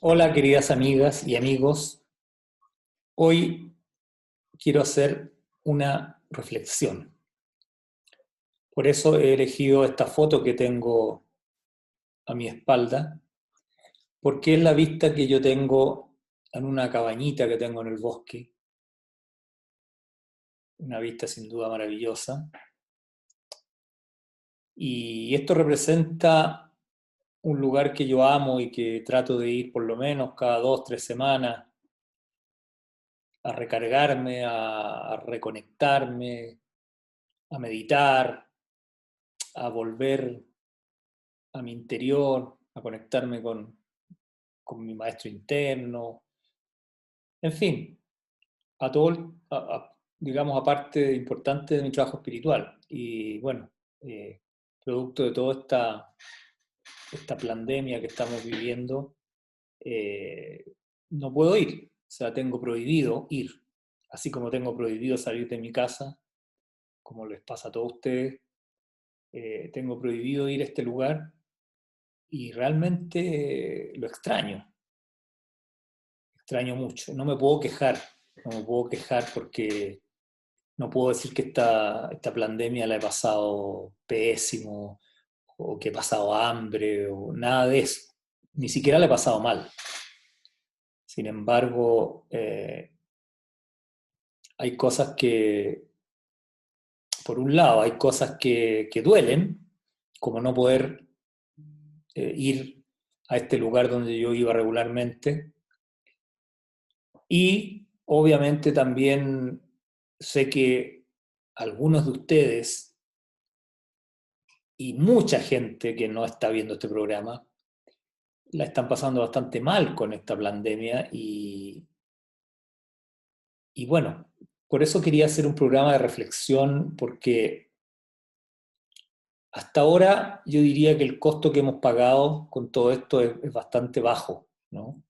Hola queridas amigas y amigos, hoy quiero hacer una reflexión. Por eso he elegido esta foto que tengo a mi espalda, porque es la vista que yo tengo en una cabañita que tengo en el bosque, una vista sin duda maravillosa. Y esto representa un lugar que yo amo y que trato de ir por lo menos cada 2, 3 semanas a recargarme, a reconectarme, a meditar, a volver a mi interior, a conectarme con mi maestro interno, en fin, a todo, digamos, aparte importante de mi trabajo espiritual. Y bueno, producto de toda esta pandemia que estamos viviendo, eh, no puedo ir, o sea, tengo prohibido ir, así como tengo prohibido salir de mi casa, como les pasa a todos ustedes, tengo prohibido ir a este lugar y realmente lo extraño mucho. No me puedo quejar, no me puedo quejar porque no puedo decir que esta pandemia la he pasado pésimo o que he pasado hambre o nada de eso. Ni siquiera la he pasado mal. Sin embargo, hay cosas por un lado, hay cosas que duelen, como no poder ir a este lugar donde yo iba regularmente. Y obviamente también sé que algunos de ustedes y mucha gente que no está viendo este programa la están pasando bastante mal con esta pandemia y bueno, por eso quería hacer un programa de reflexión porque hasta ahora yo diría que el costo que hemos pagado con todo esto es bastante bajo, ¿no?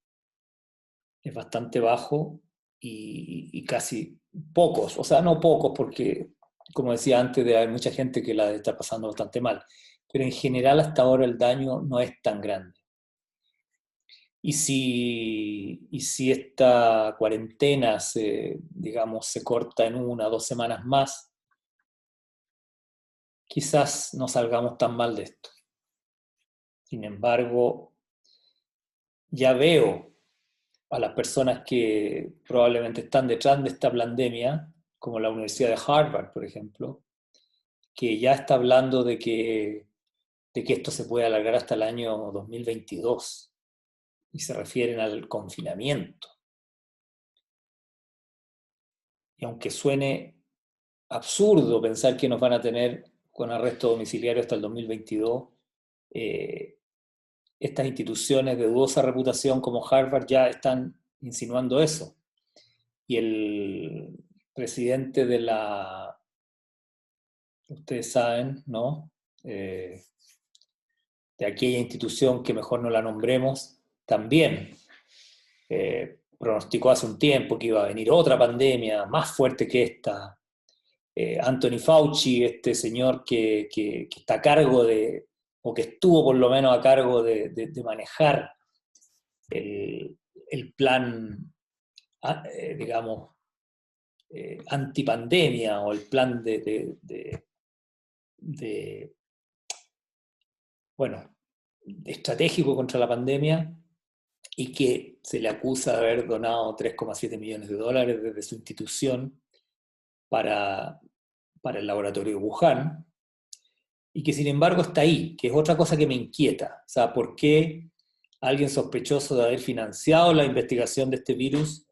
Es bastante bajo y casi pocos, o sea, no pocos porque, como decía antes, hay mucha gente que la está pasando bastante mal, pero en general hasta ahora el daño no es tan grande. Y si esta cuarentena digamos, se corta en 1 o 2 semanas más, quizás no salgamos tan mal de esto. Sin embargo, ya veo a las personas que probablemente están detrás de esta pandemia, como la Universidad de Harvard, por ejemplo, que ya está hablando de que esto se puede alargar hasta el año 2022 y se refieren al confinamiento. Y aunque suene absurdo pensar que nos van a tener con arresto domiciliario hasta el 2022, eh, estas instituciones de dudosa reputación como Harvard ya están insinuando eso. Y el presidente ustedes saben, ¿no? De aquella institución que mejor no la nombremos, también pronosticó hace un tiempo que iba a venir otra pandemia más fuerte que esta. Anthony Fauci, este señor que está a cargo o que estuvo por lo menos a cargo de manejar el plan, digamos, antipandemia o el plan de, bueno, estratégico contra la pandemia y que se le acusa de haber donado 3,7 millones de dólares desde su institución para, para el laboratorio de Wuhan, y que sin embargo está ahí, que es otra cosa que me inquieta. O sea, ¿por qué alguien sospechoso de haber financiado la investigación de este virus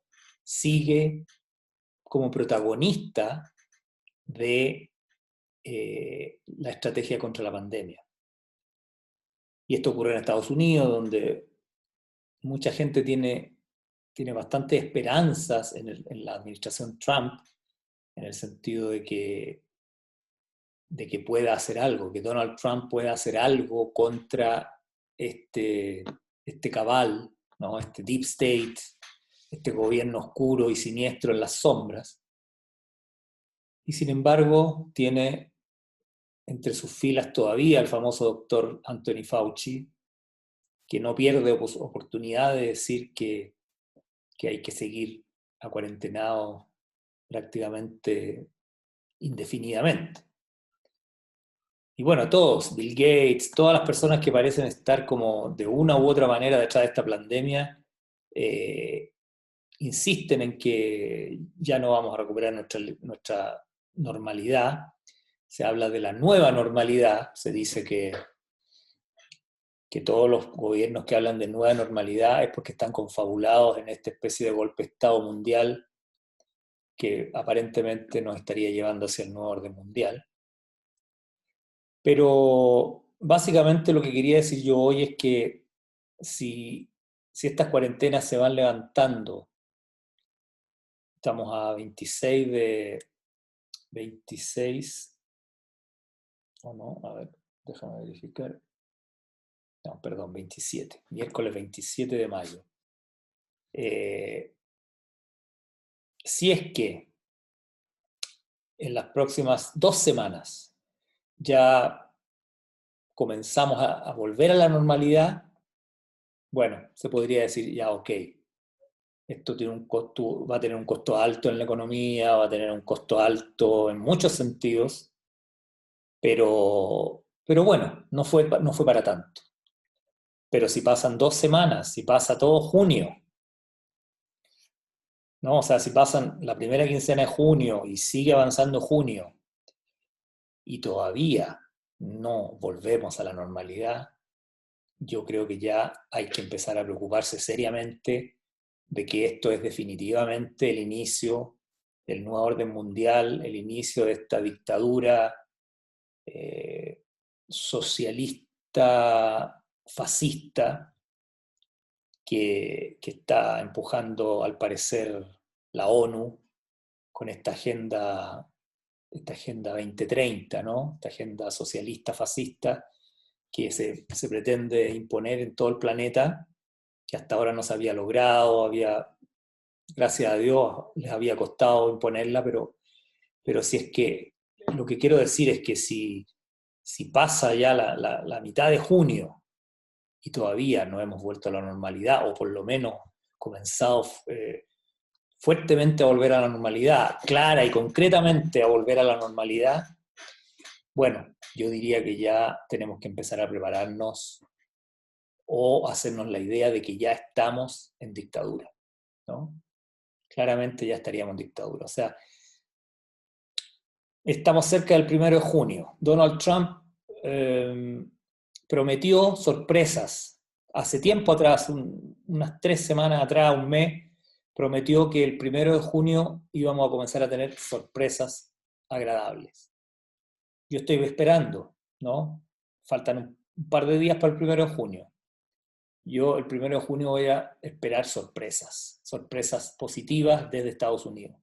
sigue como protagonista de la estrategia contra la pandemia? Y esto ocurre en Estados Unidos, donde mucha gente tiene bastantes esperanzas en la administración Trump, en el sentido de que pueda hacer algo, que Donald Trump pueda hacer algo contra este, este cabal, ¿no? Este deep state, este gobierno oscuro y siniestro en las sombras. Y sin embargo, tiene entre sus filas todavía el famoso doctor Anthony Fauci, que no pierde oportunidad de decir que hay que seguir acuarentenado prácticamente indefinidamente. Y bueno, todos, Bill Gates, todas las personas que parecen estar como de una u otra manera detrás de esta pandemia, eh, insisten en que ya no vamos a recuperar nuestra normalidad. Se habla de la nueva normalidad, se dice que todos los gobiernos que hablan de nueva normalidad es porque están confabulados en esta especie de golpe de Estado mundial que aparentemente nos estaría llevando hacia el nuevo orden mundial. Pero básicamente lo que quería decir yo hoy es que si estas cuarentenas se van levantando, estamos a 26 o no, a ver, déjame verificar. No, perdón, 27, miércoles 27 de mayo. Si es que en las próximas 2 semanas ya comenzamos a volver a la normalidad, bueno, se podría decir ya, ok, esto tiene un costo, va a tener un costo alto en la economía, va a tener un costo alto en muchos sentidos, pero bueno, no fue para tanto. Pero si pasan 2 semanas, si pasa todo junio, ¿no? O sea, si pasan la primera quincena de junio y sigue avanzando junio y todavía no volvemos a la normalidad, yo creo que ya hay que empezar a preocuparse seriamente de que esto es definitivamente el inicio del nuevo orden mundial, el inicio de esta dictadura socialista, fascista, que está empujando, al parecer, la ONU con esta agenda 2030, ¿no? Esta agenda socialista, fascista, que se pretende imponer en todo el planeta, que hasta ahora no se había logrado, gracias a Dios, les había costado imponerla, pero si es que, lo que quiero decir es que si pasa ya la mitad de junio y todavía no hemos vuelto a la normalidad, o por lo menos comenzado fuertemente a volver a la normalidad, clara y concretamente a volver a la normalidad, bueno, yo diría que ya tenemos que empezar a prepararnos o hacernos la idea de que ya estamos en dictadura, ¿no? Claramente ya estaríamos en dictadura. O sea, estamos cerca del 1 de junio. Donald Trump prometió sorpresas. Hace tiempo atrás, unas 3 semanas atrás, un mes, prometió que el 1 de junio íbamos a comenzar a tener sorpresas agradables. Yo estoy esperando, ¿no? Faltan un par de días para el 1 de junio. Yo el 1 de junio voy a esperar sorpresas positivas desde Estados Unidos.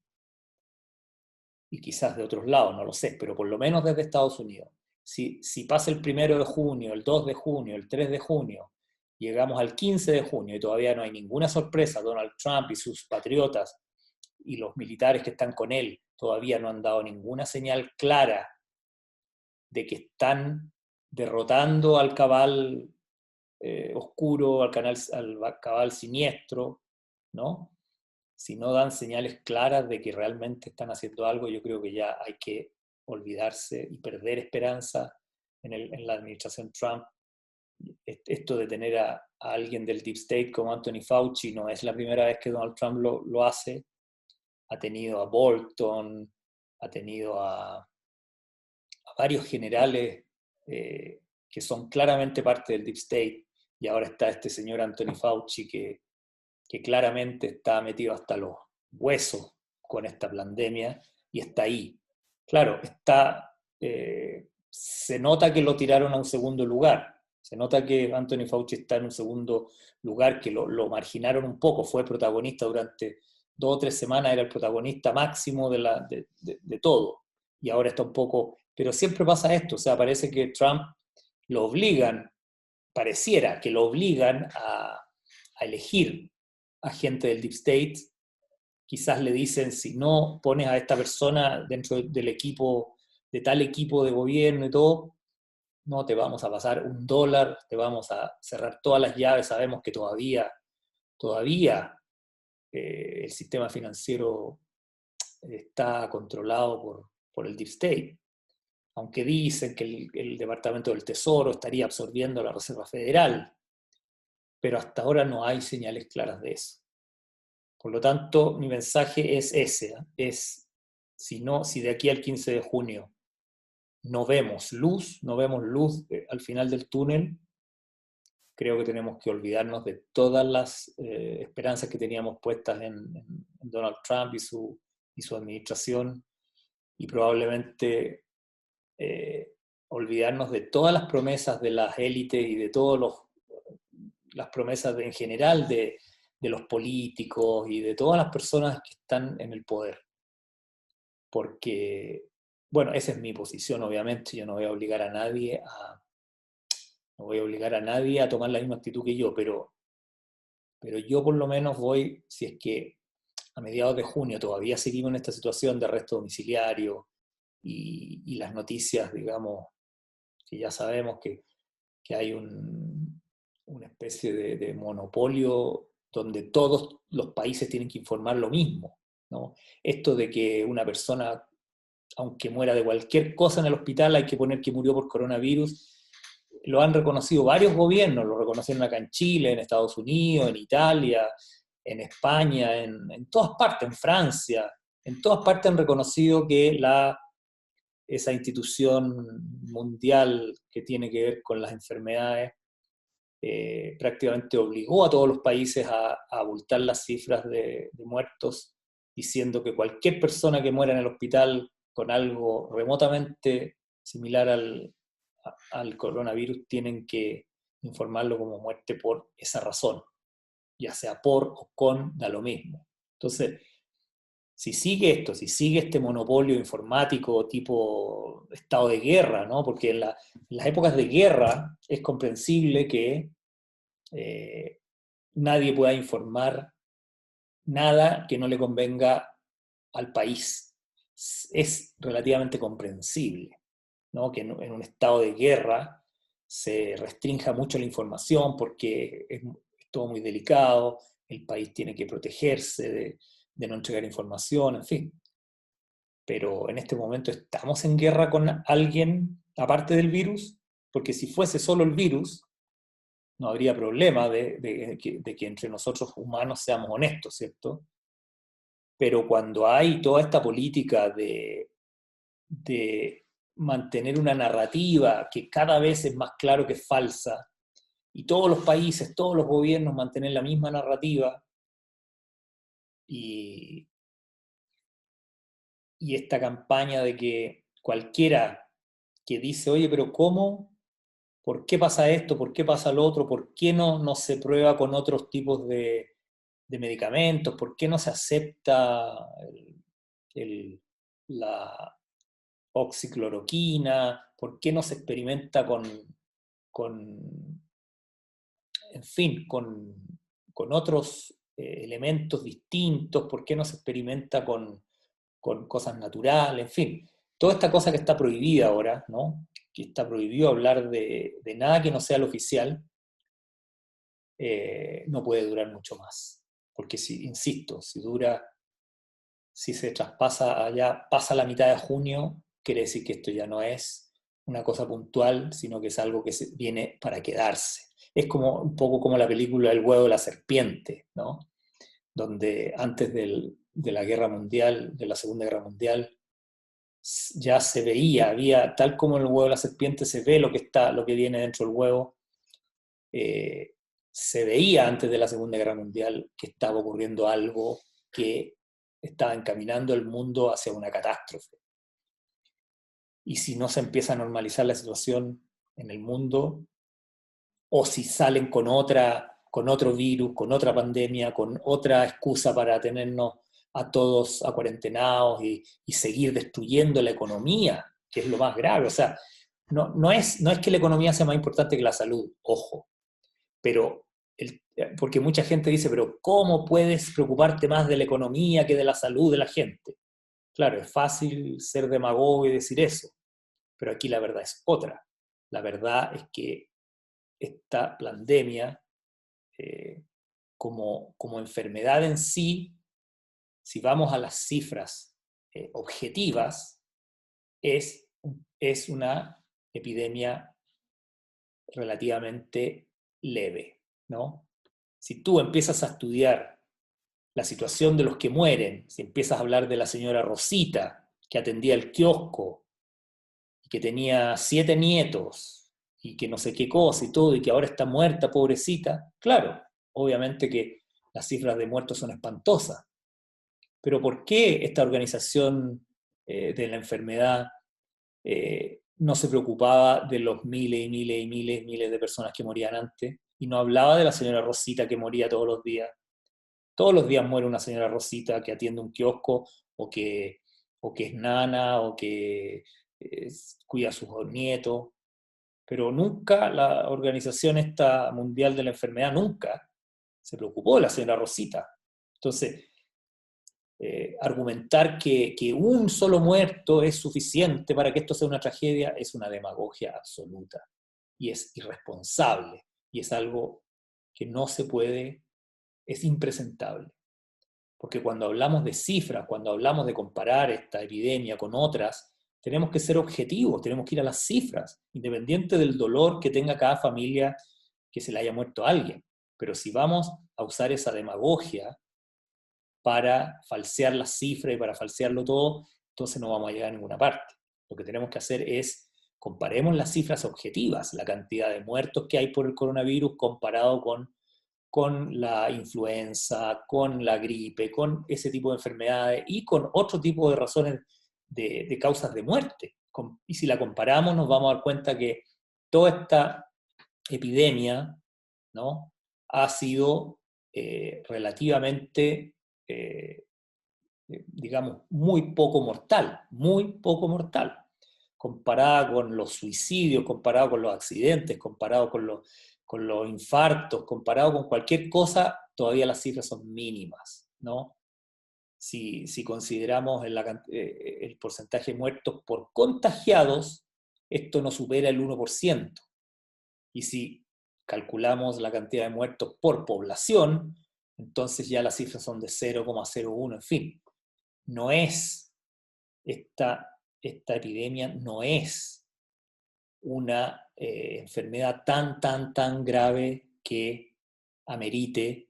Y quizás de otros lados, no lo sé, pero por lo menos desde Estados Unidos. Si pasa el 1 de junio, el 2 de junio, el 3 de junio, llegamos al 15 de junio y todavía no hay ninguna sorpresa, Donald Trump y sus patriotas y los militares que están con él todavía no han dado ninguna señal clara de que están derrotando al cabal oscuro, al cabal siniestro, ¿no? Si no dan señales claras de que realmente están haciendo algo, yo creo que ya hay que olvidarse y perder esperanza en la administración Trump. Esto de tener a alguien del Deep State como Anthony Fauci no es la primera vez que Donald Trump lo hace. Ha tenido a Bolton, ha tenido a varios generales que son claramente parte del Deep State, y ahora está este señor Anthony Fauci que claramente está metido hasta los huesos con esta pandemia y está ahí. Claro, se nota que lo tiraron a un segundo lugar, se nota que Anthony Fauci está en un segundo lugar, que lo marginaron un poco, fue protagonista durante 2 o 3 semanas, era el protagonista máximo de todo, y ahora está un poco, pero siempre pasa esto, o sea, parece que Trump lo obligan, pareciera que lo obligan a elegir a gente del Deep State. Quizás le dicen, si no pones a esta persona dentro del equipo, de tal equipo de gobierno y todo, no te vamos a pasar $1, te vamos a cerrar todas las llaves, sabemos que todavía el sistema financiero está controlado por el Deep State, aunque dicen que el Departamento del Tesoro estaría absorbiendo la Reserva Federal, pero hasta ahora no hay señales claras de eso. Por lo tanto, mi mensaje es ese, es si de aquí al 15 de junio no vemos luz al final del túnel, creo que tenemos que olvidarnos de todas las esperanzas que teníamos puestas en Donald Trump y su administración, y probablemente olvidarnos de todas las promesas de las élites y de todas las promesas en general de los políticos y de todas las personas que están en el poder. Porque, bueno, esa es mi posición, obviamente, yo no voy a obligar a nadie a tomar la misma actitud que yo, pero yo por lo menos voy, si es que a mediados de junio todavía seguimos en esta situación de arresto domiciliario y las noticias, digamos, que ya sabemos que hay una especie de monopolio donde todos los países tienen que informar lo mismo, ¿no? Esto de que una persona, aunque muera de cualquier cosa en el hospital, hay que poner que murió por coronavirus, lo han reconocido varios gobiernos, lo reconocieron acá en Chile, en Estados Unidos, en Italia, en España, en todas partes, en Francia, en todas partes han reconocido que esa institución mundial que tiene que ver con las enfermedades prácticamente obligó a todos los países a abultar las cifras de muertos, diciendo que cualquier persona que muera en el hospital con algo remotamente similar al coronavirus tienen que informarlo como muerte por esa razón, ya sea por o con, da lo mismo. Entonces, si sigue este monopolio informático tipo estado de guerra, ¿no? Porque en las épocas de guerra es comprensible que nadie pueda informar nada que no le convenga al país. Es relativamente comprensible, ¿no? Que en un estado de guerra se restrinja mucho la información porque es todo muy delicado, el país tiene que protegerse de no entregar información, en fin. Pero en este momento estamos en guerra con alguien aparte del virus, porque si fuese solo el virus, no habría problema de que entre nosotros humanos seamos honestos, ¿cierto? Pero cuando hay toda esta política de mantener una narrativa que cada vez es más claro que es falsa, y todos los países, todos los gobiernos mantienen la misma narrativa, y esta campaña de que cualquiera que dice, oye, pero ¿cómo? ¿Por qué pasa esto? ¿Por qué pasa lo otro? ¿Por qué no se prueba con otros tipos de medicamentos? ¿Por qué no se acepta la oxicloroquina? ¿Por qué no se experimenta con en fin, con otros elementos distintos? ¿Por qué no se experimenta con cosas naturales? En fin, toda esta cosa que está prohibida ahora, ¿no? Que está prohibido hablar de nada que no sea lo oficial, no puede durar mucho más. Porque si, insisto, si se traspasa allá, pasa la mitad de junio, quiere decir que esto ya no es una cosa puntual, sino que es algo que viene para quedarse. Es como un poco como la película El huevo de la serpiente, ¿no? Donde antes de la guerra mundial, de la Segunda Guerra Mundial, ya se veía, tal como en el huevo de la serpiente se ve lo que viene dentro del huevo, se veía antes de la Segunda Guerra Mundial que estaba ocurriendo algo que estaba encaminando el mundo hacia una catástrofe. Y si no se empieza a normalizar la situación en el mundo, o si salen con otro virus, con otra pandemia, con otra excusa para tenernos a todos acuarentenados y seguir destruyendo la economía, que es lo más grave. O sea, no es que la economía sea más importante que la salud, ojo, pero porque mucha gente dice, pero ¿cómo puedes preocuparte más de la economía que de la salud de la gente? Claro, es fácil ser demagogo y decir eso, pero aquí la verdad es otra. La verdad es que esta pandemia, como enfermedad en sí, si vamos a las cifras objetivas, es una epidemia relativamente leve, ¿no? Si tú empiezas a estudiar la situación de los que mueren, si empiezas a hablar de la señora Rosita, que atendía el kiosco, y que tenía 7 nietos, y que no sé qué cosa y todo, y que ahora está muerta, pobrecita, claro, obviamente que las cifras de muertos son espantosas. Pero ¿por qué esta organización de la enfermedad no se preocupaba de los miles y miles y miles y miles de personas que morían antes? Y no hablaba de la señora Rosita que moría todos los días. Todos los días muere una señora Rosita que atiende un kiosco o que es nana o que cuida a sus nietos. Pero nunca la organización esta mundial de la enfermedad, nunca se preocupó de la señora Rosita. Entonces, argumentar que un solo muerto es suficiente para que esto sea una tragedia es una demagogia absoluta y es irresponsable y es algo que no se puede, es impresentable. Porque cuando hablamos de cifras, cuando hablamos de comparar esta epidemia con otras, tenemos que ser objetivos, tenemos que ir a las cifras, independiente del dolor que tenga cada familia que se le haya muerto a alguien. Pero si vamos a usar esa demagogia para falsear las cifras y para falsearlo todo, entonces no vamos a llegar a ninguna parte. Lo que tenemos que hacer es, comparemos las cifras objetivas, la cantidad de muertos que hay por el coronavirus comparado con la influenza, con la gripe, con ese tipo de enfermedades y con otro tipo de razones de causas de muerte. Y si la comparamos nos vamos a dar cuenta que toda esta epidemia, ¿no?, ha sido relativamente, digamos, muy poco mortal, comparada con los suicidios, comparado con los accidentes, comparado con los infartos, comparado con cualquier cosa, todavía las cifras son mínimas, ¿no? Si consideramos el porcentaje de muertos por contagiados, esto no supera el 1%. Y si calculamos la cantidad de muertos por población, entonces ya las cifras son de 0,01, en fin. No es, esta epidemia no es una enfermedad tan grave que amerite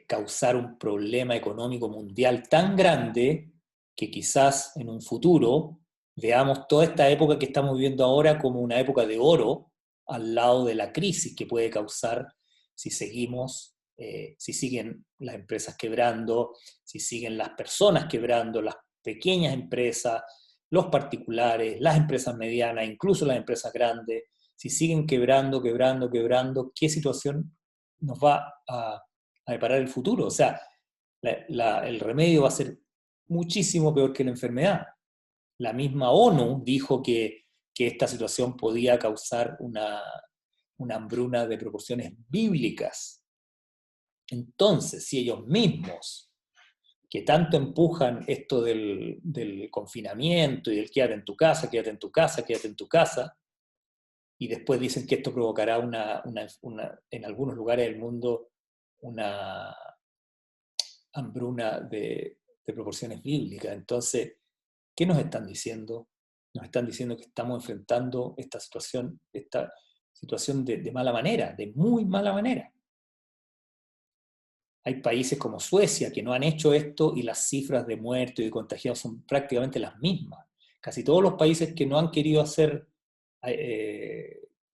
causar un problema económico mundial tan grande que quizás en un futuro veamos toda esta época que estamos viviendo ahora como una época de oro al lado de la crisis que puede causar si seguimos, si siguen las empresas quebrando, si siguen las personas quebrando, las pequeñas empresas, los particulares, las empresas medianas, incluso las empresas grandes, si siguen quebrando, ¿qué situación nos va a deparar el futuro? O sea, el remedio va a ser muchísimo peor que la enfermedad. La misma ONU dijo que esta situación podía causar una hambruna de proporciones bíblicas. Entonces, si ellos mismos, que tanto empujan esto del confinamiento y del quédate en tu casa, quédate en tu casa, quédate en tu casa, y después dicen que esto provocará en algunos lugares del mundo una hambruna de proporciones bíblicas. Entonces, ¿qué nos están diciendo? Nos están diciendo que estamos enfrentando esta situación de mala manera, de muy mala manera. Hay países como Suecia que no han hecho esto y las cifras de muertos y de contagiados son prácticamente las mismas. Casi todos los países que no han querido hacer,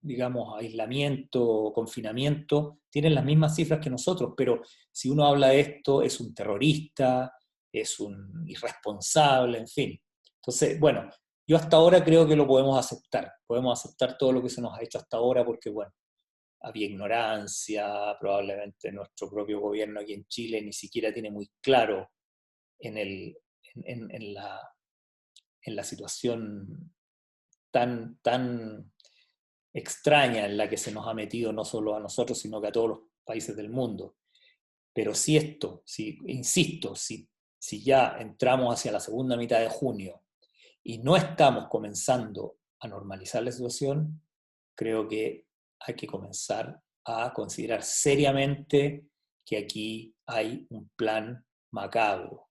digamos, aislamiento, confinamiento, tienen las mismas cifras que nosotros, pero si uno habla de esto, es un terrorista, es un irresponsable, en fin. Entonces, bueno, yo hasta ahora creo que lo podemos aceptar todo lo que se nos ha hecho hasta ahora porque, bueno, había ignorancia, probablemente nuestro propio gobierno aquí en Chile ni siquiera tiene muy claro en, el, en la situación tan extraña en la que se nos ha metido no solo a nosotros, sino que a todos los países del mundo. Pero insisto, si ya entramos hacia la segunda mitad de junio y no estamos comenzando a normalizar la situación, creo que hay que comenzar a considerar seriamente que aquí hay un plan macabro,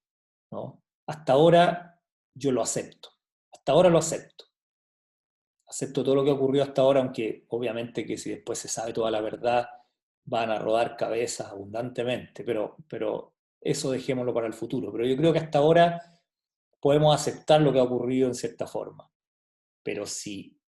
¿no? Hasta ahora yo lo acepto, hasta ahora lo acepto. Acepto todo lo que ocurrió hasta ahora, aunque obviamente que si después se sabe toda la verdad van a rodar cabezas abundantemente, pero eso dejémoslo para el futuro. Pero yo creo que hasta ahora podemos aceptar lo que ha ocurrido en cierta forma. Pero si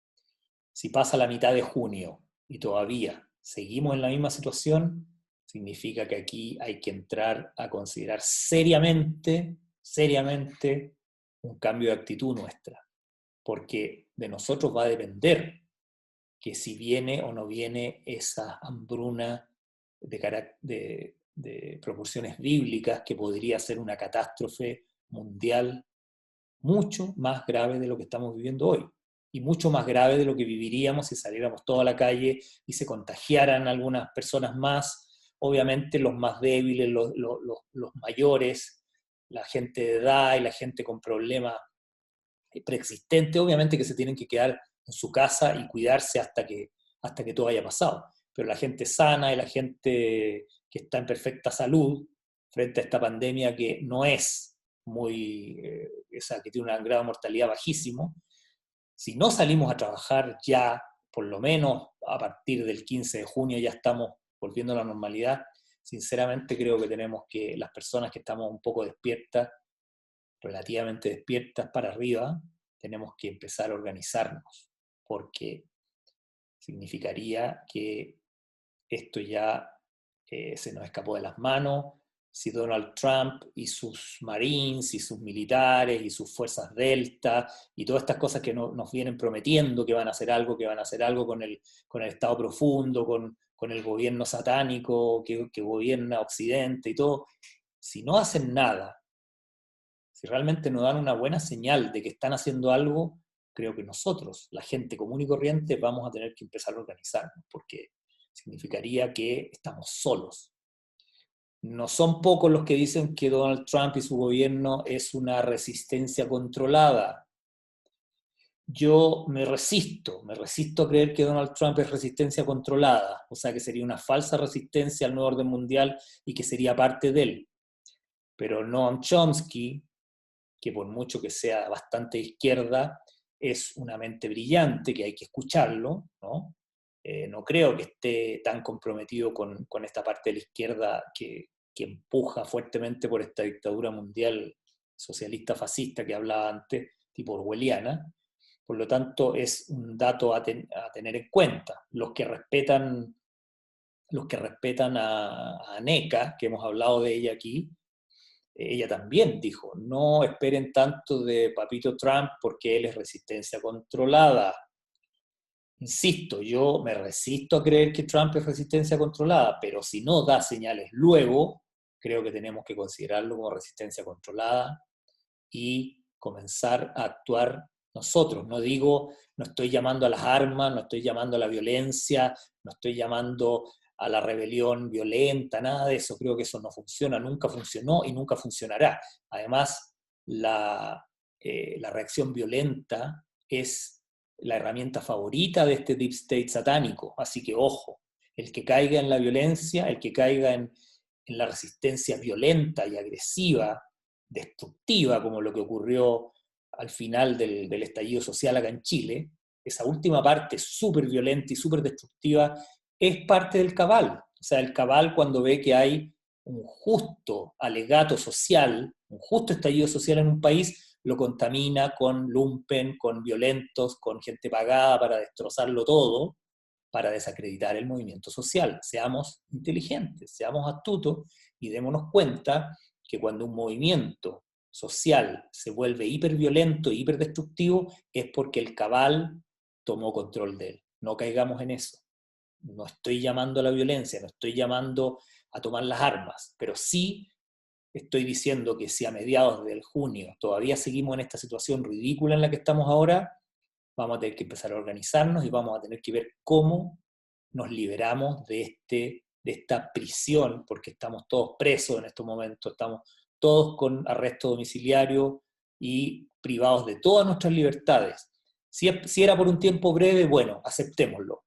pasa la mitad de junio y todavía seguimos en la misma situación, significa que aquí hay que entrar a considerar seriamente, seriamente, un cambio de actitud nuestra, porque de nosotros va a depender que si viene o no viene esa hambruna de proporciones bíblicas que podría ser una catástrofe mundial mucho más grave de lo que estamos viviendo hoy y mucho más grave de lo que viviríamos si saliéramos toda a la calle y se contagiaran algunas personas más, obviamente los más débiles, los mayores, la gente de edad y la gente con problemas preexistentes, obviamente que se tienen que quedar en su casa y cuidarse hasta que todo haya pasado. Pero la gente sana y la gente que está en perfecta salud frente a esta pandemia que no es muy, esa que tiene un grado de mortalidad bajísimo, si no salimos a trabajar ya, por lo menos a partir del 15 de junio ya estamos volviendo a la normalidad, sinceramente creo que tenemos que, las personas que estamos un poco despiertas, relativamente despiertas para arriba, tenemos que empezar a organizarnos, porque significaría que esto ya se nos escapó de las manos. Si Donald Trump y sus Marines y sus militares y sus fuerzas Delta y todas estas cosas que nos vienen prometiendo que van a hacer algo, con el Estado profundo, con el gobierno satánico que gobierna Occidente y todo, si no hacen nada, si realmente nos dan una buena señal de que están haciendo algo, creo que nosotros, la gente común y corriente, vamos a tener que empezar a organizarnos, porque significaría que estamos solos. No son pocos los que dicen que Donald Trump y su gobierno es una resistencia controlada. Yo me resisto a creer que Donald Trump es resistencia controlada, o sea que sería una falsa resistencia al nuevo orden mundial y que sería parte de él. Pero Noam Chomsky, que por mucho que sea bastante izquierda, es una mente brillante, que hay que escucharlo, ¿no? No creo que esté tan comprometido con esta parte de la izquierda que empuja fuertemente por esta dictadura mundial socialista fascista que hablaba antes, tipo orwelliana. Por lo tanto, es un dato a tener en cuenta. Los que respetan a NECA, que hemos hablado de ella aquí, ella también dijo, no esperen tanto de Papito Trump porque él es resistencia controlada. Insisto, yo me resisto a creer que Trump es resistencia controlada, pero si no da señales luego, creo que tenemos que considerarlo como resistencia controlada y comenzar a actuar nosotros. No digo, no estoy llamando a las armas, no estoy llamando a la violencia, no estoy llamando a la rebelión violenta, nada de eso. Creo que eso no funciona, nunca funcionó y nunca funcionará. Además, la reacción violenta es la herramienta favorita de este deep state satánico. Así que ojo, el que caiga en la violencia, el que caiga en la resistencia violenta y agresiva, destructiva, como lo que ocurrió al final del estallido social acá en Chile, esa última parte súper violenta y súper destructiva es parte del cabal. O sea, el cabal cuando ve que hay un justo alegato social, un justo estallido social en un país, lo contamina con lumpen, con violentos, con gente pagada para destrozarlo todo, para desacreditar el movimiento social. Seamos inteligentes, seamos astutos y démonos cuenta que cuando un movimiento social se vuelve hiperviolento y hiperdestructivo es porque el cabal tomó control de él. No caigamos en eso. No estoy llamando a la violencia, no estoy llamando a tomar las armas, pero sí estoy diciendo que si a mediados del junio todavía seguimos en esta situación ridícula en la que estamos ahora, vamos a tener que empezar a organizarnos y vamos a tener que ver cómo nos liberamos de esta prisión, porque estamos todos presos en estos momentos, estamos todos con arresto domiciliario y privados de todas nuestras libertades. Si era por un tiempo breve, bueno, aceptémoslo.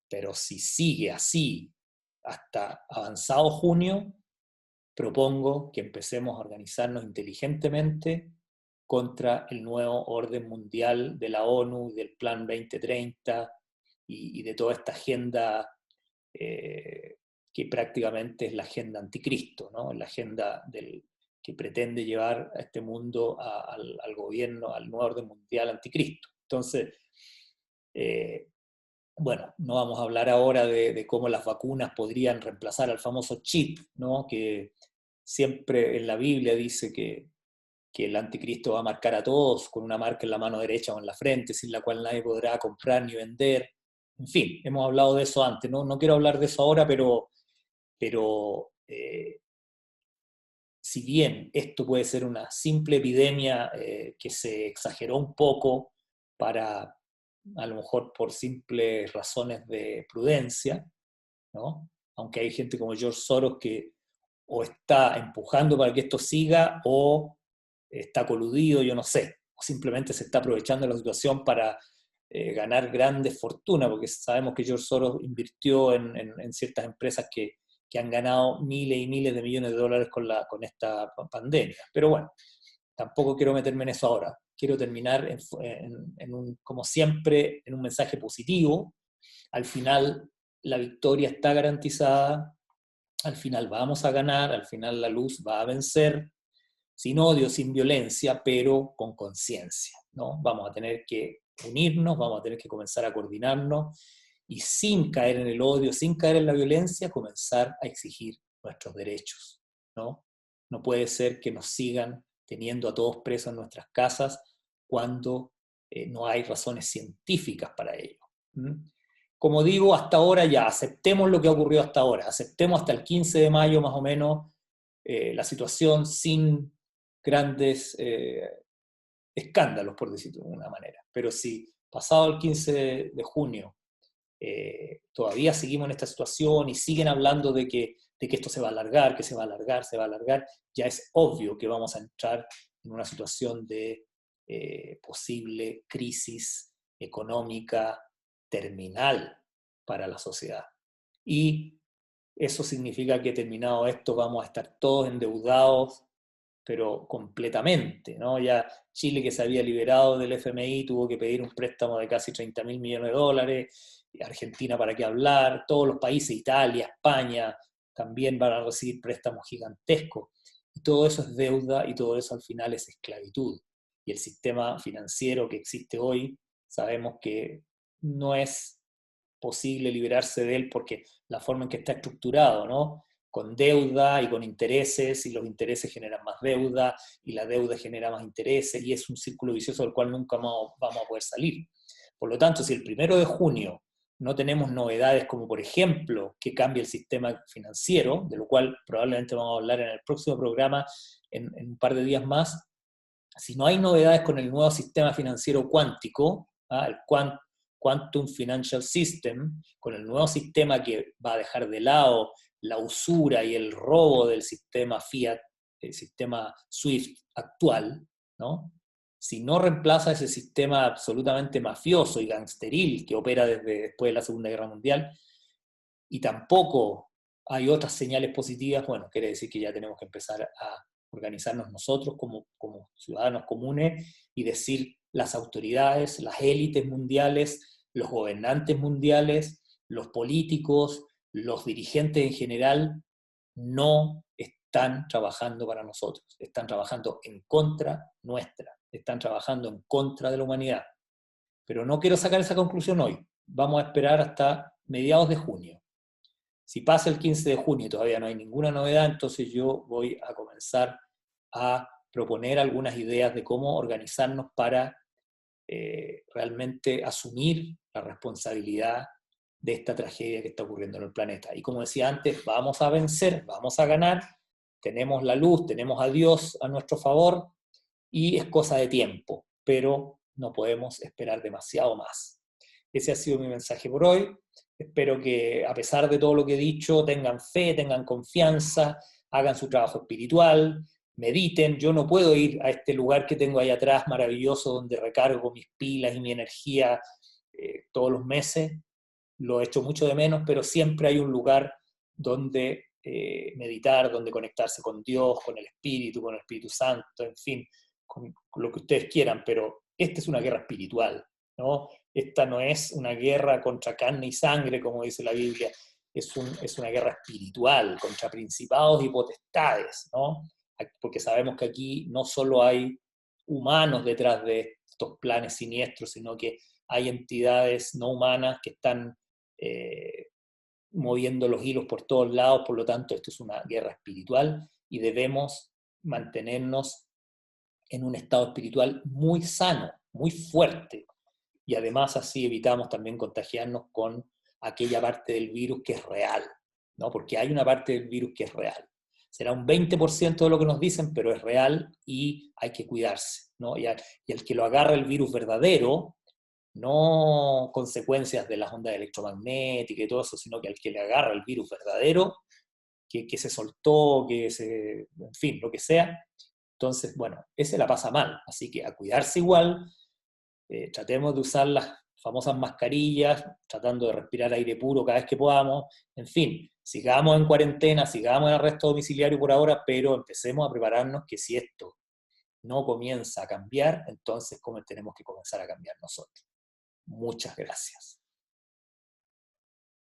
Pero si sigue así hasta avanzado junio, propongo que empecemos a organizarnos inteligentemente contra el nuevo orden mundial de la ONU, del Plan 2030 y de toda esta agenda que prácticamente es la agenda anticristo, ¿no? La agenda que pretende llevar a este mundo al gobierno, al nuevo orden mundial anticristo. Entonces, bueno, no vamos a hablar ahora de cómo las vacunas podrían reemplazar al famoso chip, ¿no? Que siempre en la Biblia dice que el anticristo va a marcar a todos con una marca en la mano derecha o en la frente, sin la cual nadie podrá comprar ni vender. En fin, hemos hablado de eso antes, no quiero hablar de eso ahora, pero si bien esto puede ser una simple epidemia que se exageró un poco para, a lo mejor por simples razones de prudencia, ¿no? Aunque hay gente como George Soros que o está empujando para que esto siga o está coludido, yo no sé, o simplemente se está aprovechando de la situación para ganar grandes fortunas, porque sabemos que George Soros invirtió en ciertas empresas que han ganado miles y miles de millones de dólares con esta pandemia. Pero bueno, tampoco quiero meterme en eso ahora. Quiero terminar, como siempre, en un mensaje positivo. Al final, la victoria está garantizada, al final vamos a ganar, al final la luz va a vencer, sin odio, sin violencia, pero con conciencia, ¿no? Vamos a tener que unirnos, vamos a tener que comenzar a coordinarnos y sin caer en el odio, sin caer en la violencia, comenzar a exigir nuestros derechos, ¿no? No puede ser que nos sigan teniendo a todos presos en nuestras casas cuando no hay razones científicas para ello. Como digo, hasta ahora ya aceptemos lo que ha ocurrido hasta ahora, aceptemos hasta el 15 de mayo más o menos la situación sin grandes escándalos, por decirlo de alguna manera. Pero si pasado el 15 de junio todavía seguimos en esta situación y siguen hablando de que esto se va a alargar, que se va a alargar, se va a alargar, ya es obvio que vamos a entrar en una situación de posible crisis económica terminal para la sociedad. Y eso significa que terminado esto vamos a estar todos endeudados, pero completamente, ¿no? Ya Chile, que se había liberado del FMI, tuvo que pedir un préstamo de casi 30.000 millones de dólares, Argentina para qué hablar, todos los países, Italia, España, también van a recibir préstamos gigantescos. Y todo eso es deuda y todo eso al final es esclavitud. Y el sistema financiero que existe hoy, sabemos que no es posible liberarse de él porque la forma en que está estructurado, ¿no? Con deuda y con intereses, y los intereses generan más deuda, y la deuda genera más intereses, y es un círculo vicioso del cual nunca vamos a poder salir. Por lo tanto, si el 1 de junio no tenemos novedades como, por ejemplo, que cambie el sistema financiero, de lo cual probablemente vamos a hablar en el próximo programa en un par de días más, si no hay novedades con el nuevo sistema financiero cuántico, el Quantum Financial System, con el nuevo sistema que va a dejar de lado la usura y el robo del sistema Fiat, el sistema SWIFT actual, ¿no? Si no reemplaza ese sistema absolutamente mafioso y gangsteril que opera desde después de la Segunda Guerra Mundial, y tampoco hay otras señales positivas, bueno, quiere decir que ya tenemos que empezar a organizarnos nosotros como ciudadanos comunes y decir las autoridades, las élites mundiales, los gobernantes mundiales, los políticos, los dirigentes en general, no están trabajando para nosotros, están trabajando en contra nuestra, están trabajando en contra de la humanidad. Pero no quiero sacar esa conclusión hoy, vamos a esperar hasta mediados de junio. Si pasa el 15 de junio y todavía no hay ninguna novedad, entonces yo voy a comenzar a proponer algunas ideas de cómo organizarnos para realmente asumir la responsabilidad de esta tragedia que está ocurriendo en el planeta. Y como decía antes, vamos a vencer, vamos a ganar, tenemos la luz, tenemos a Dios a nuestro favor y es cosa de tiempo, pero no podemos esperar demasiado más. Ese ha sido mi mensaje por hoy. Espero que, a pesar de todo lo que he dicho, tengan fe, tengan confianza, hagan su trabajo espiritual, mediten. Yo no puedo ir a este lugar que tengo ahí atrás maravilloso donde recargo mis pilas y mi energía todos los meses, lo echo mucho de menos, pero siempre hay un lugar donde meditar, donde conectarse con Dios, con el Espíritu Santo, en fin, con lo que ustedes quieran, pero esta es una guerra espiritual, ¿no? Esta no es una guerra contra carne y sangre, como dice la Biblia, es una guerra espiritual contra principados y potestades, ¿no? Porque sabemos que aquí no solo hay humanos detrás de estos planes siniestros, sino que hay entidades no humanas que están eh, moviendo los hilos por todos lados, por lo tanto esto es una guerra espiritual y debemos mantenernos en un estado espiritual muy sano, muy fuerte, y además así evitamos también contagiarnos con aquella parte del virus que es real, ¿no? Porque hay una parte del virus que es real. Será un 20% de lo que nos dicen, pero es real y hay que cuidarse, ¿no? Y al que lo agarra el virus verdadero, no consecuencias de las ondas electromagnéticas y todo eso, sino que al que le agarra el virus verdadero, que se soltó, en fin, lo que sea, entonces, bueno, ese la pasa mal, así que a cuidarse igual, tratemos de usar las famosas mascarillas, tratando de respirar aire puro cada vez que podamos, en fin, sigamos en cuarentena, sigamos en arresto domiciliario por ahora, pero empecemos a prepararnos que si esto no comienza a cambiar, entonces tenemos que comenzar a cambiar nosotros. Muchas gracias.